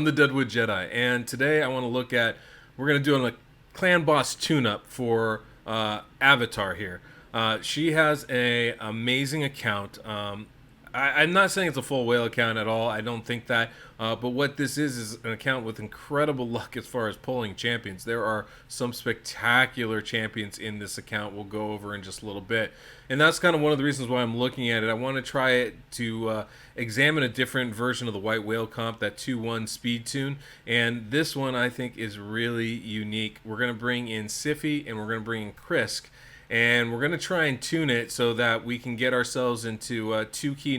I'm the Deadwood Jedi, and today I want to look at, we're going to do a clan boss tune-up for Avatar here. She has a amazing account. I'm not saying it's a full whale account at all. I don't think that. But what this is an account with incredible luck as far as pulling champions. There are some spectacular champions in this account we'll go over in just a little bit. And that's kind of one of the reasons why I'm looking at it. I want to try it to examine a different version of the White Whale comp, that 2-1 speed tune. And this one I think is really unique. We're going to bring in Siphi and we're going to bring in Krisk. And we're going to try and tune it so that we can get ourselves into two key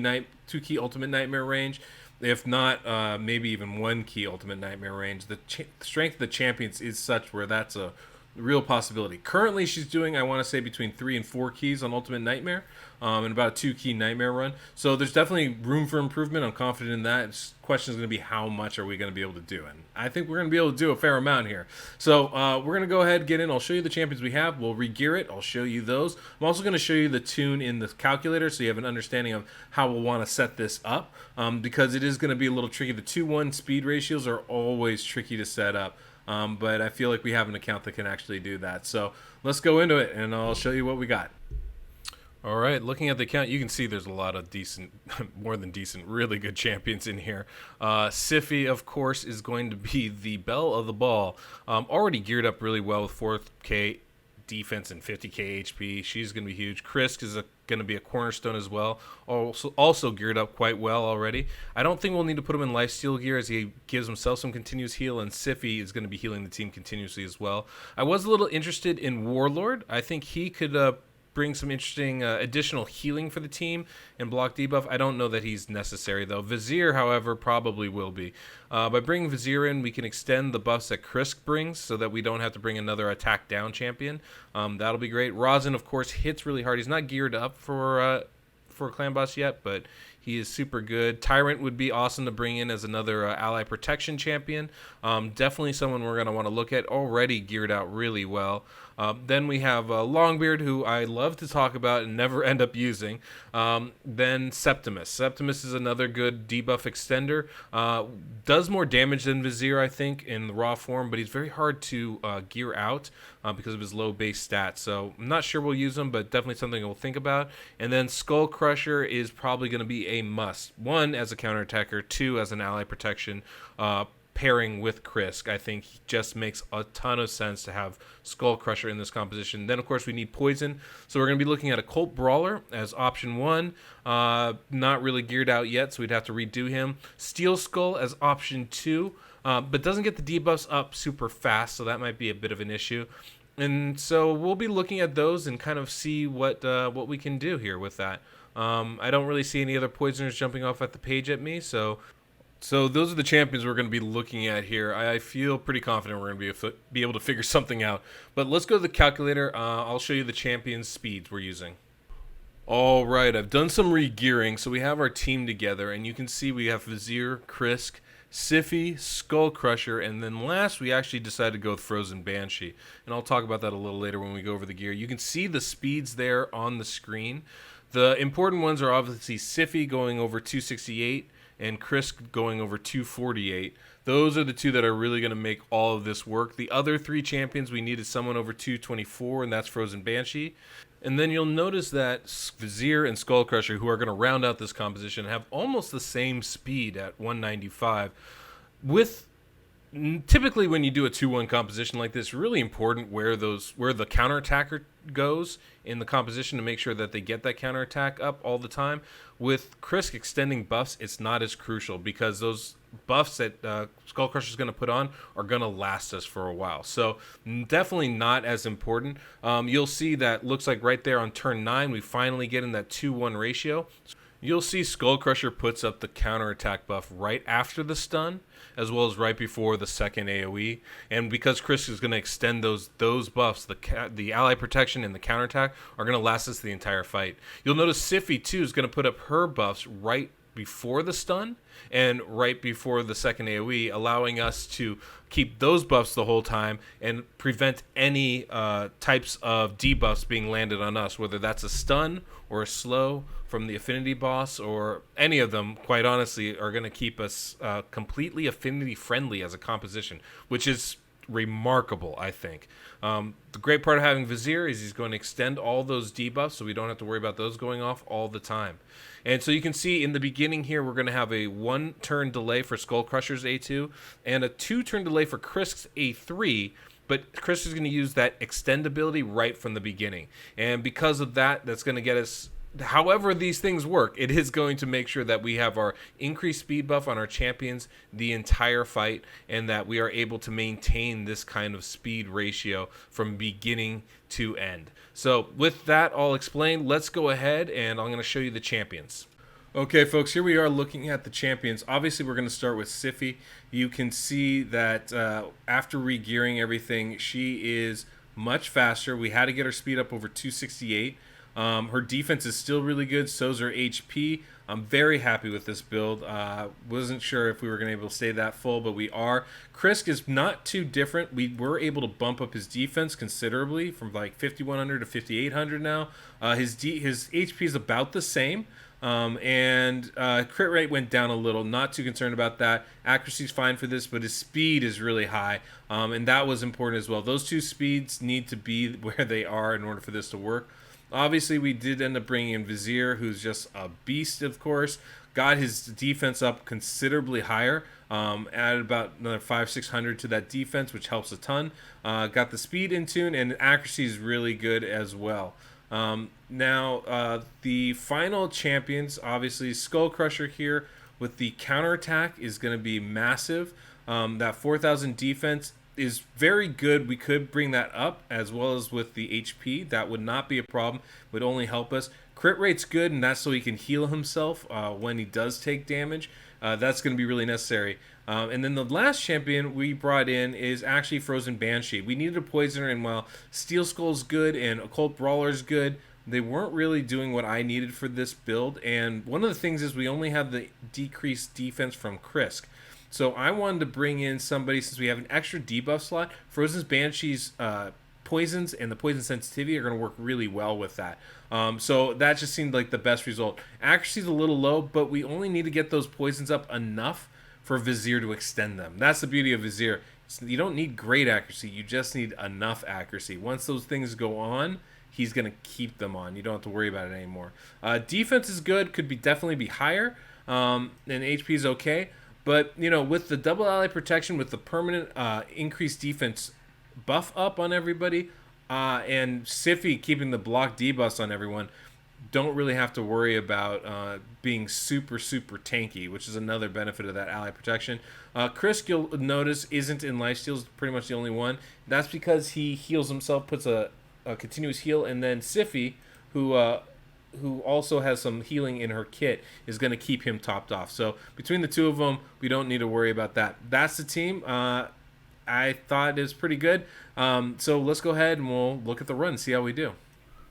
Ultimate Nightmare range. If not, maybe even one key Ultimate Nightmare range. The strength of the champions is such where that's a real possibility. Currently, she's doing, I want to say, between 3 and 4 keys on Ultimate Nightmare, and about a 2 key Nightmare run. So there's definitely room for improvement. I'm confident in that. The question is going to be how much are we going to be able to do, and I think we're going to be able to do a fair amount here. So we're going to go ahead and get in. I'll show you the champions we have. We'll re-gear it. I'll show you those. I'm also going to show you the tune in the calculator so you have an understanding of how we'll want to set this up, because it is going to be a little tricky. The 2-1 speed ratios are always tricky to set up. But I feel like we have an account that can actually do that. So let's go into it, and I'll show you what we got. All right, looking at the account, you can see there's a lot of decent, more than decent, really good champions in here. Siphi, of course, is going to be the belle of the ball. Already geared up really well with 4K defense and 50k HP. She's going to be huge. Krisk is going to be a cornerstone as well. Also geared up quite well already. I don't think we'll need to put him in lifesteal gear as he gives himself some continuous heal, and Siphi is going to be healing the team continuously as well. I was a little interested in Warlord. I think he could bring some interesting additional healing for the team and block debuff. I don't know that he's necessary though. Vizier, however, probably will be. By bringing Vizier in, we can extend the buffs that Krisk brings so that we don't have to bring another attack down champion. That'll be great. Rosin, of course, hits really hard. He's not geared up for a clan boss yet, but he is super good. Tyrant would be awesome to bring in as another ally protection champion. Definitely someone we're going to want to look at. Already geared out really well. Then we have Longbeard, who I love to talk about and never end up using. Then Septimus. Septimus is another good debuff extender. Does more damage than Vizier, I think, in the raw form, but he's very hard to gear out because of his low base stats. So I'm not sure we'll use him, but definitely something we'll think about. And then Skull Crusher is probably going to be a must. 1, as a counterattacker. 2, as an ally protection. Pairing with Krisk, I think just makes a ton of sense to have Skull Crusher in this composition. Then, of course, we need Poison. So we're going to be looking at a Cult Brawler as option 1. Not really geared out yet, so we'd have to redo him. Steel Skull as option 2, but doesn't get the debuffs up super fast, so that might be a bit of an issue. And so we'll be looking at those and kind of see what we can do here with that. I don't really see any other Poisoners jumping off at the page at me, so those are the champions we're going to be looking at here. I feel pretty confident we're going to be able to figure something out. But let's go to the calculator. I'll show you the champions' speeds we're using. All right, I've done some re-gearing, so we have our team together, and you can see we have Vizier, Krisk, Siphi, Skull Crusher, and then last we actually decided to go with Frozen Banshee. And I'll talk about that a little later when we go over the gear. You can see the speeds there on the screen. The important ones are obviously Siphi going over 268, and Krisk going over 248. Those are the two that are really going to make all of this work. The other 3 champions, we needed someone over 224, and that's Frozen Banshee. And then you'll notice that Vizier and Skull Crusher, who are going to round out this composition, have almost the same speed at 195. Typically when you do a 2-1 composition like this, really important where the counterattacker goes in the composition to make sure that they get that counterattack up all the time. With Krisk extending buffs, it's not as crucial because those buffs that Skull Crusher is going to put on are going to last us for a while. So definitely not as important. You'll see that looks like right there on turn 9, we finally get in that 2-1 ratio. You'll see Skull Crusher puts up the counterattack buff right after the stun, as well as right before the second AoE. And because Krisk is going to extend those buffs, the ally protection and the counterattack are going to last us the entire fight. You'll notice Siphi, too, is going to put up her buffs right before the stun and right before the second AoE, allowing us to keep those buffs the whole time and prevent any types of debuffs being landed on us, whether that's a stun or a slow from the affinity boss, or any of them, quite honestly, are going to keep us completely affinity friendly as a composition, which is remarkable, I think. The great part of having Vizier is he's going to extend all those debuffs, so we don't have to worry about those going off all the time. And so you can see in the beginning here, we're going to have a 1-turn delay for Skull Crusher's A2 and a 2-turn delay for Krisk's A3, but Krisk is going to use that extend ability right from the beginning. And because of that, that's going to get us, however these things work, it is going to make sure that we have our increased speed buff on our champions the entire fight, and that we are able to maintain this kind of speed ratio from beginning to end. So with that all explained, let's go ahead and I'm going to show you the champions. Okay, folks, here we are looking at the champions. Obviously, we're going to start with Siphi. You can see that after re-gearing everything, she is much faster. We had to get her speed up over 268. Her defense is still really good, so's her HP. I'm very happy with this build. Wasn't sure if we were going to be able to stay that full, but we are. Krisk is not too different. We were able to bump up his defense considerably from like 5100 to 5800 now. His HP is about the same. And crit rate went down a little. Not too concerned about that. Accuracy's fine for this, but his speed is really high, and that was important as well. Those two speeds need to be where they are in order for this to work. Obviously, we did end up bringing in Vizier, who's just a beast, of course. Got his defense up considerably higher. Added about another 500-600 to that defense, which helps a ton. Got the speed in tune, and accuracy is really good as well. Now, the final champions, obviously, Skull Crusher here with the counterattack is going to be massive. That 4,000 defense is very good. We could bring that up as well as with the HP. That would not be a problem. Would only help us. Crit rate's good, and that's so he can heal himself when he does take damage. That's going to be really necessary. And then the last champion we brought in is actually Frozen Banshee. We needed a poisoner, and while Steel Skull's good and Occult Brawler's good, they weren't really doing what I needed for this build. And one of the things is we only have the decreased defense from Krisk. So I wanted to bring in somebody, since we have an extra debuff slot. Frozen Banshee's poisons and the poison sensitivity are going to work really well with that. So that just seemed like the best result. Accuracy's a little low, but we only need to get those poisons up enough for Vizier to extend them. That's the beauty of Vizier. You don't need great accuracy, you just need enough accuracy. Once those things go on, he's going to keep them on. You don't have to worry about it anymore. Defense is good, could definitely be higher, and HP is okay. But, you know, with the double ally protection, with the permanent increased defense buff up on everybody, and Siphi keeping the block debuffs on everyone, don't really have to worry about being super, super tanky, which is another benefit of that ally protection. Krisk, you'll notice, isn't in lifesteals, pretty much the only one. That's because he heals himself, puts a continuous heal, and then Siphi, who also has some healing in her kit, is going to keep him topped off. So between the two of them, we don't need to worry about that. That's the team. I thought it was pretty good. So let's go ahead and we'll look at the run and see how we do.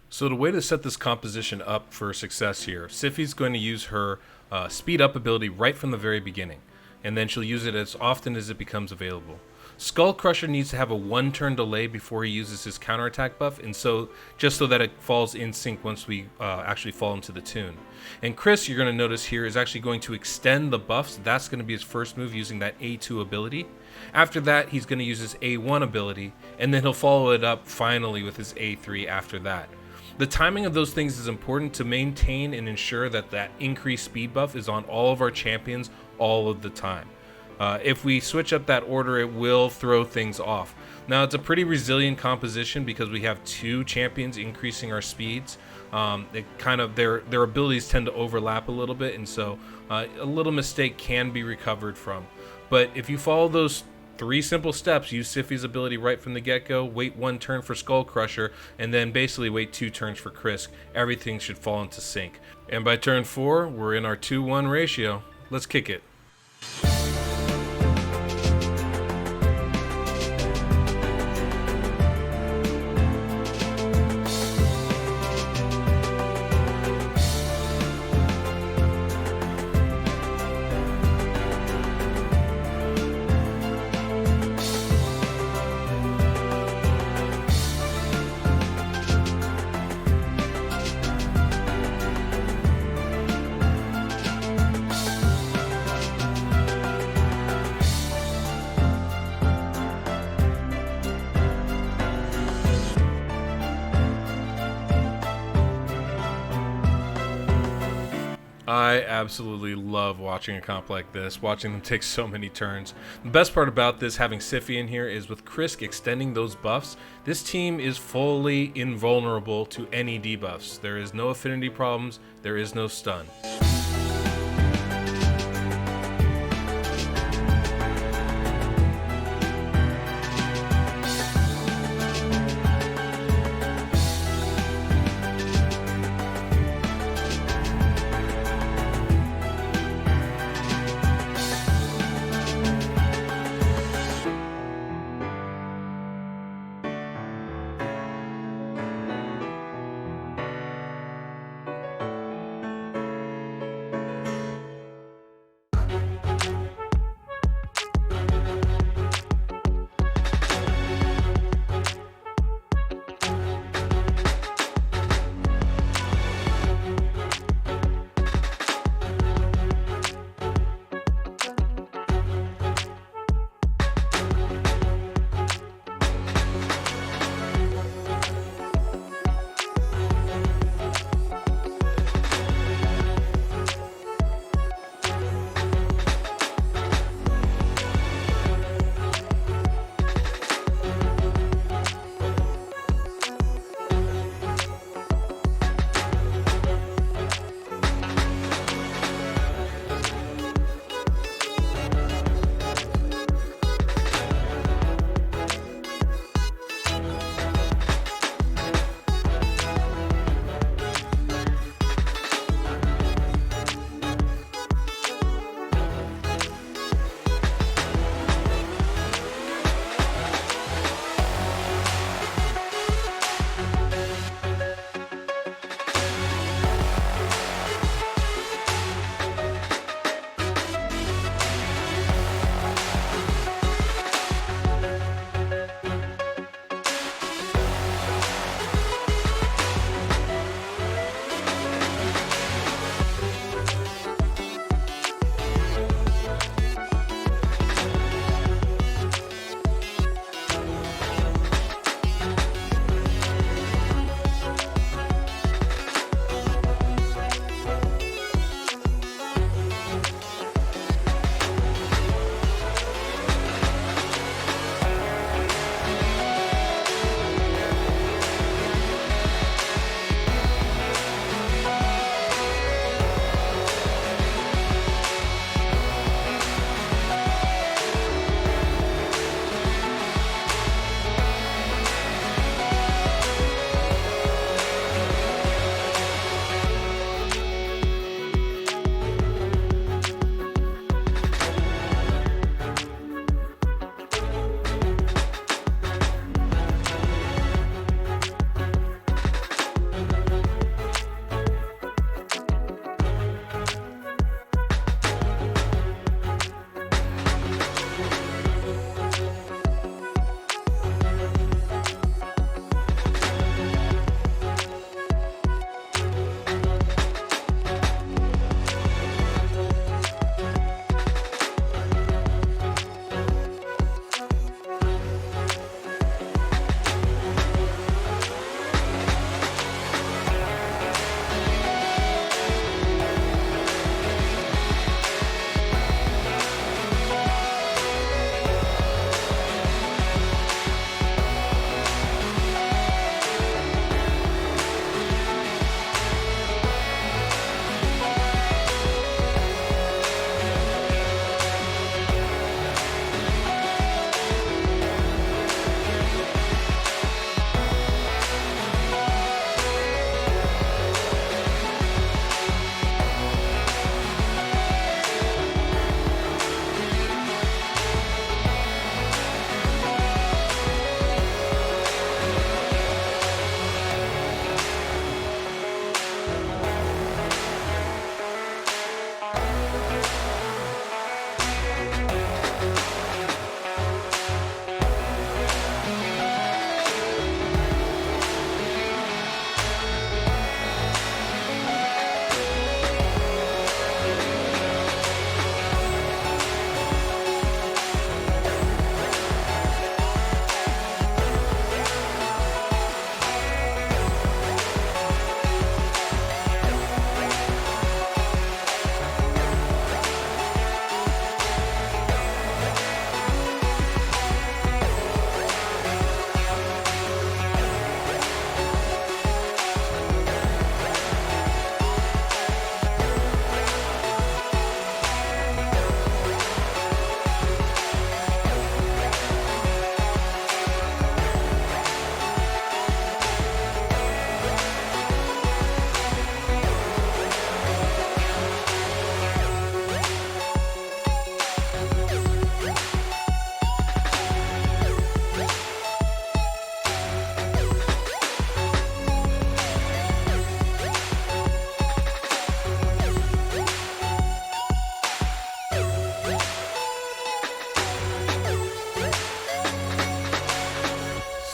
So the way to set this composition up for success here, Siphi's going to use her speed up ability right from the very beginning, and then she'll use it as often as it becomes available. Skull Crusher needs to have a 1-turn delay before he uses his counterattack buff, and so just so that it falls in sync once we actually fall into the tune. And Krisk, you're going to notice here, is actually going to extend the buffs. That's going to be his first move using that A2 ability. After that, he's going to use his A1 ability, and then he'll follow it up finally with his A3 after that. The timing of those things is important to maintain and ensure that that increased speed buff is on all of our champions all of the time. If we switch up that order, it will throw things off. Now, it's a pretty resilient composition because we have two champions increasing our speeds. Their abilities tend to overlap a little bit, and so a little mistake can be recovered from. But if you follow those 3 simple steps, use Siphi's ability right from the get-go, wait 1 turn for Skull Crusher, and then basically wait 2 turns for Krisk, everything should fall into sync. And by turn 4, we're in our 2-1 ratio. Let's kick it. I absolutely love watching a comp like this, watching them take so many turns. The best part about this, having Siphi in here, is with Krisk extending those buffs, this team is fully invulnerable to any debuffs. There is no affinity problems, there is no stun.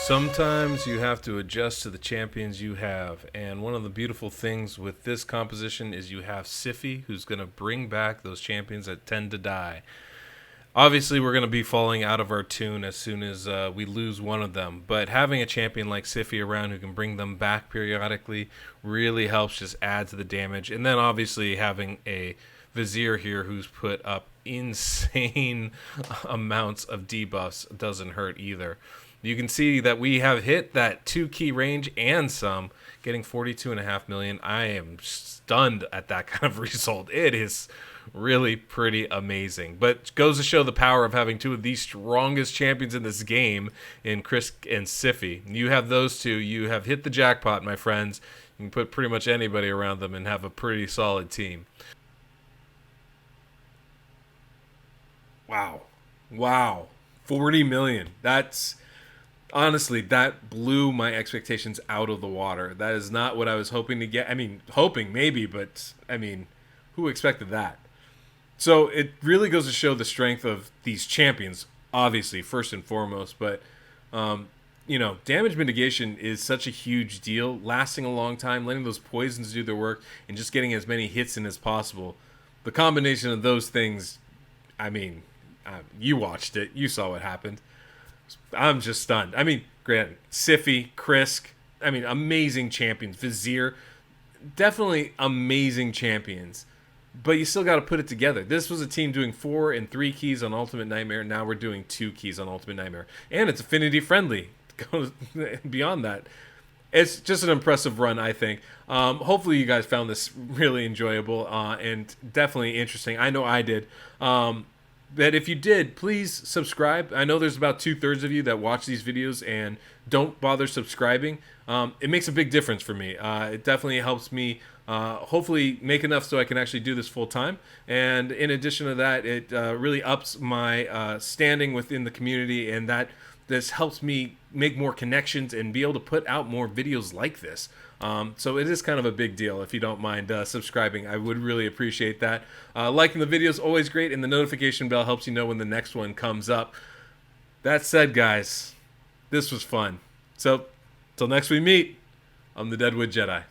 Sometimes you have to adjust to the champions you have, and one of the beautiful things with this composition is you have Siphi, who's going to bring back those champions that tend to die. Obviously, we're going to be falling out of our tune as soon as we lose one of them, but having a champion like Siphi around who can bring them back periodically really helps just add to the damage. And then obviously having a Vizier here who's put up insane amounts of debuffs doesn't hurt either. You can see that we have hit that 2-key range and some, getting 42.5 million. I am stunned at that kind of result. It is really pretty amazing. But goes to show the power of having two of the strongest champions in this game in Krisk and Siphi. You have those two. You have hit the jackpot, my friends. You can put pretty much anybody around them and have a pretty solid team. Wow. Wow. 40 million. That's... Honestly, that blew my expectations out of the water. That is not what I was hoping to get. I mean, hoping maybe, but I mean, who expected that? So it really goes to show the strength of these champions, obviously, first and foremost. But, damage mitigation is such a huge deal, lasting a long time, letting those poisons do their work, and just getting as many hits in as possible. The combination of those things, I mean, you watched it. You saw what happened. I'm just stunned. I mean, granted, Siphi, Krisk, I mean, amazing champions. Vizier, definitely amazing champions. But you still got to put it together. This was a team doing 4 and 3 keys on Ultimate Nightmare. Now we're doing 2 keys on Ultimate Nightmare. And it's affinity friendly. Goes beyond that. It's just an impressive run, I think. Hopefully you guys found this really enjoyable and definitely interesting. I know I did. That if you did, please subscribe. I know there's about 2/3 of you that watch these videos and don't bother subscribing. It makes a big difference for me. It definitely helps me hopefully make enough so I can actually do this full time. And in addition to that, it really ups my standing within the community, and that this helps me make more connections and be able to put out more videos like this. So it is kind of a big deal. If you don't mind subscribing, I would really appreciate that. Liking the video is always great, and the notification bell helps you know when the next one comes up. That said, guys, this was fun. So, till next we meet, I'm the Deadwood Jedi.